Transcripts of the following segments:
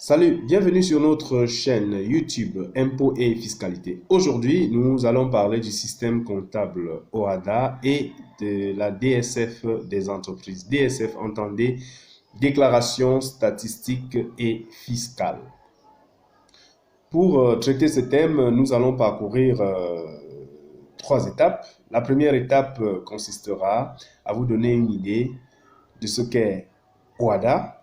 Salut, bienvenue sur notre chaîne YouTube Impôts et Fiscalité. Aujourd'hui, nous allons parler du système comptable OHADA et de la DSF des entreprises. DSF, entendez, déclaration statistique et fiscale. Pour traiter ce thème, nous allons parcourir trois étapes. La première étape consistera à vous donner une idée de ce qu'est OHADA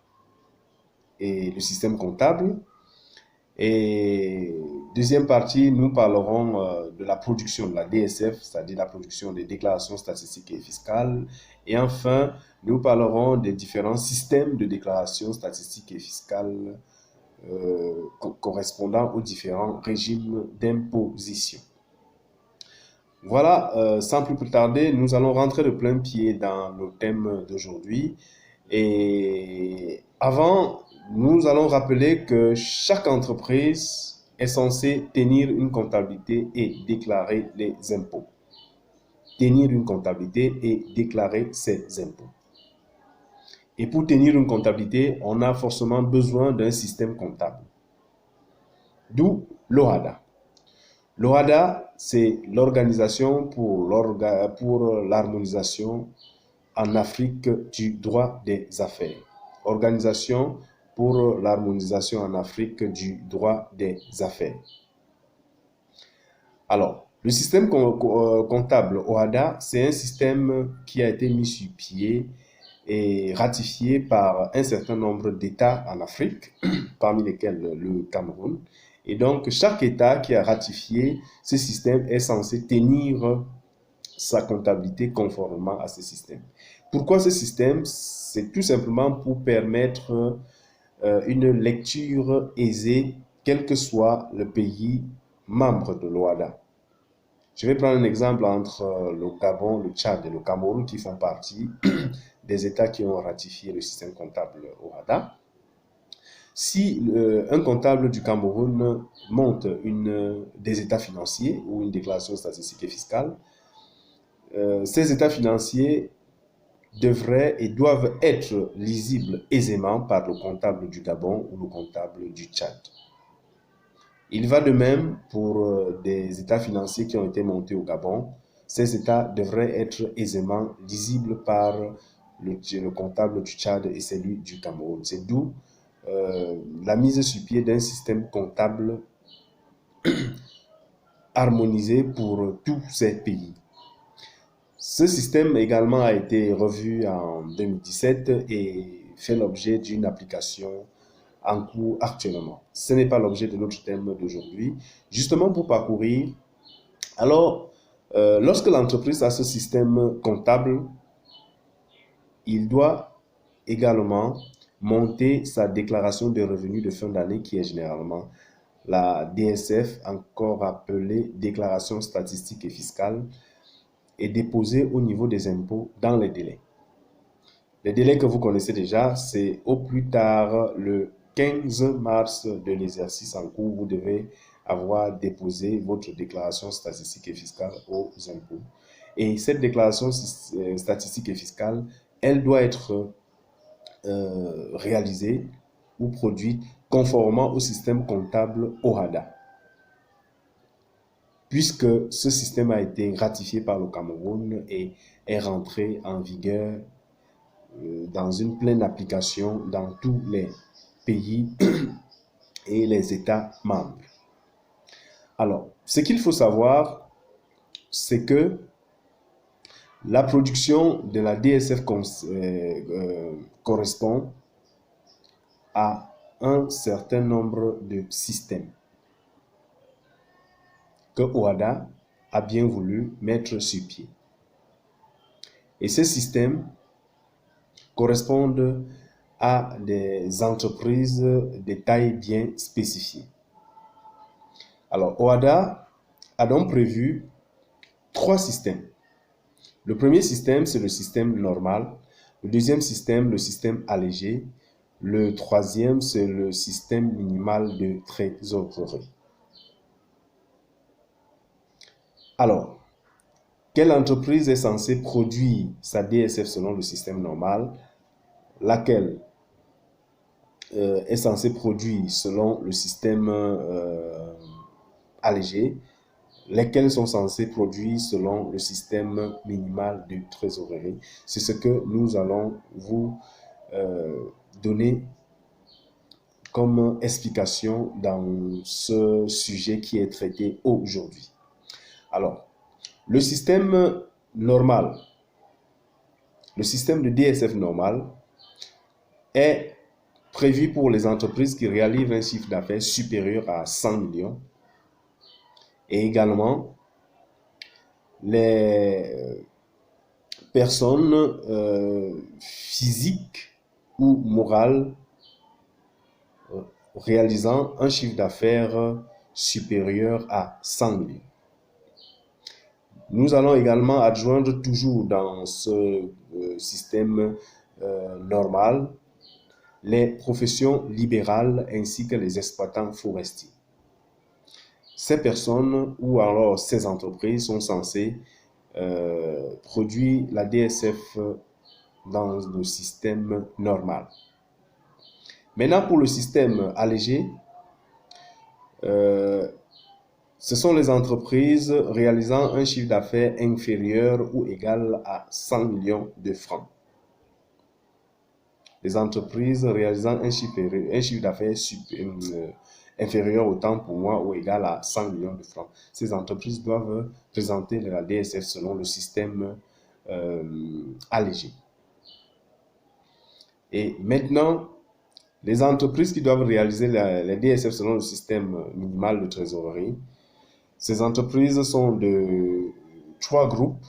et le système comptable. Et deuxième partie, nous parlerons de la production de la DSF, c'est-à-dire la production des déclarations statistiques et fiscales. Et enfin, nous parlerons des différents systèmes de déclarations statistiques et fiscales correspondant aux différents régimes d'imposition. Voilà, sans plus tarder, nous allons rentrer de plein pied dans le thème d'aujourd'hui. Et avant, nous allons rappeler que chaque entreprise est censée tenir une comptabilité et déclarer les impôts. Tenir une comptabilité et déclarer ses impôts. Et pour tenir une comptabilité, on a forcément besoin d'un système comptable. D'où l'OHADA. L'OHADA, c'est l'organisation pour l'harmonisation en Afrique du droit des affaires. Organisation pour l'harmonisation en Afrique du droit des affaires. Alors, le système comptable OHADA, c'est un système qui a été mis sur pied et ratifié par un certain nombre d'États en Afrique, parmi lesquels le Cameroun. Et donc, chaque État qui a ratifié ce système est censé tenir sa comptabilité conformément à ce système. Pourquoi ce système? C'est tout simplement pour permettre une lecture aisée, quel que soit le pays membre de l'OHADA. Je vais prendre un exemple entre le Gabon, le Tchad et le Cameroun qui font partie des États qui ont ratifié le système comptable OHADA. Si un comptable du Cameroun monte des états financiers ou une déclaration statistique et fiscale, ces états financiers devraient et doivent être lisibles aisément par le comptable du Gabon ou le comptable du Tchad. Il va de même pour des états financiers qui ont été montés au Gabon. Ces états devraient être aisément lisibles par le comptable du Tchad et celui du Cameroun. C'est d'où la mise sur pied d'un système comptable harmonisé pour tous ces pays. Ce système également a été revu en 2017 et fait l'objet d'une application en cours actuellement. Ce n'est pas l'objet de notre thème d'aujourd'hui. Justement pour parcourir, alors, lorsque l'entreprise a ce système comptable, il doit également monter sa déclaration de revenus de fin d'année qui est généralement la DSF, encore appelée déclaration statistique et fiscale, et déposer au niveau des impôts dans les délais. Les délais que vous connaissez déjà, c'est au plus tard le 15 mars de l'exercice en cours, vous devez avoir déposé votre déclaration statistique et fiscale aux impôts. Et cette déclaration statistique et fiscale, elle doit être réalisée ou produite conformément au système comptable OHADA. Puisque ce système a été ratifié par le Cameroun et est rentré en vigueur dans une pleine application dans tous les pays et les États membres. Alors, ce qu'il faut savoir, c'est que la production de la DSF correspond à un certain nombre de systèmes que OHADA a bien voulu mettre sur pied. Et ces systèmes correspondent à des entreprises de taille bien spécifiée. Alors, OHADA a donc prévu trois systèmes. Le premier système, c'est le système normal. Le deuxième système, le système allégé. Le troisième, c'est le système minimal de trésorerie. Alors, quelle entreprise est censée produire sa DSF selon le système normal? Laquelle est censé produire selon le système allégé, lesquels sont censés produire selon le système minimal de trésorerie. C'est ce que nous allons vous donner comme explication dans ce sujet qui est traité aujourd'hui. Alors, le système normal, le système de DSF normal est prévu pour les entreprises qui réalisent un chiffre d'affaires supérieur à 100 millions et également les personnes physiques ou morales réalisant un chiffre d'affaires supérieur à 100 millions. Nous allons également adjoindre toujours dans ce système normal les professions libérales ainsi que les exploitants forestiers. Ces personnes ou alors ces entreprises sont censées produire la DSF dans le système normal. Maintenant, pour le système allégé, ce sont les entreprises réalisant un chiffre d'affaires inférieur ou égal à 100 millions de francs. Les entreprises réalisant un chiffre d'affaires inférieur autant pour moi ou égal à 100 millions de francs. Ces entreprises doivent présenter la DSF selon le système allégé. Et maintenant, les entreprises qui doivent réaliser la DSF selon le système minimal de trésorerie, ces entreprises sont de 3 groupes.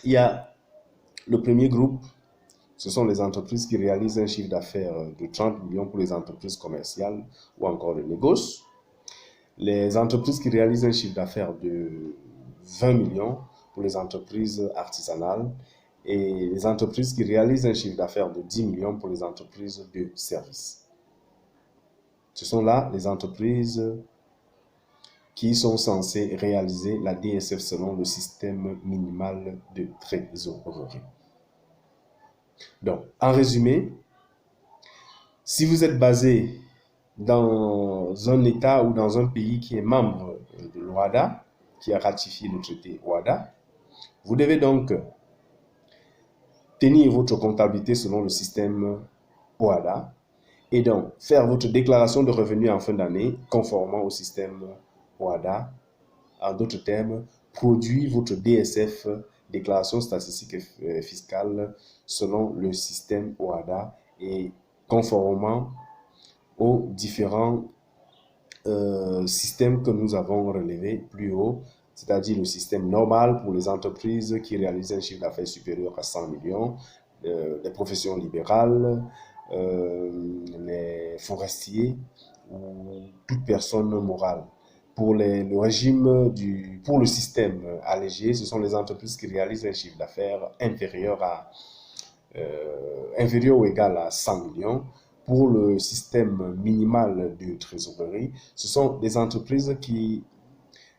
Il y a le premier groupe, ce sont les entreprises qui réalisent un chiffre d'affaires de 30 millions pour les entreprises commerciales ou encore de négoce. Les entreprises qui réalisent un chiffre d'affaires de 20 millions pour les entreprises artisanales et les entreprises qui réalisent un chiffre d'affaires de 10 millions pour les entreprises de services. Ce sont là les entreprises qui sont censées réaliser la DSF selon le système minimal de trésorerie. Donc, en résumé, si vous êtes basé dans un État ou dans un pays qui est membre de l'OHADA, qui a ratifié le traité OHADA, vous devez donc tenir votre comptabilité selon le système OHADA et donc faire votre déclaration de revenus en fin d'année conformément au système OHADA. En d'autres termes, produire votre DSF, déclaration statistique et fiscale, selon le système OHADA et conformément aux différents systèmes que nous avons relevés plus haut, c'est-à-dire le système normal pour les entreprises qui réalisent un chiffre d'affaires supérieur à 100 millions, les professions libérales, les forestiers ou toute personne morale. Pour pour le système allégé, ce sont les entreprises qui réalisent un chiffre d'affaires inférieur ou égal à 100 millions. Pour le système minimal de trésorerie, ce sont des entreprises qui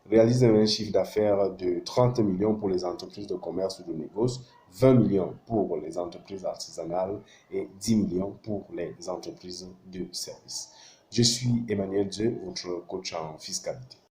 réalisent un chiffre d'affaires de 30 millions pour les entreprises de commerce ou de négoce, 20 millions pour les entreprises artisanales et 10 millions pour les entreprises de services. Je suis Emmanuel Dieu, votre coach en fiscalité.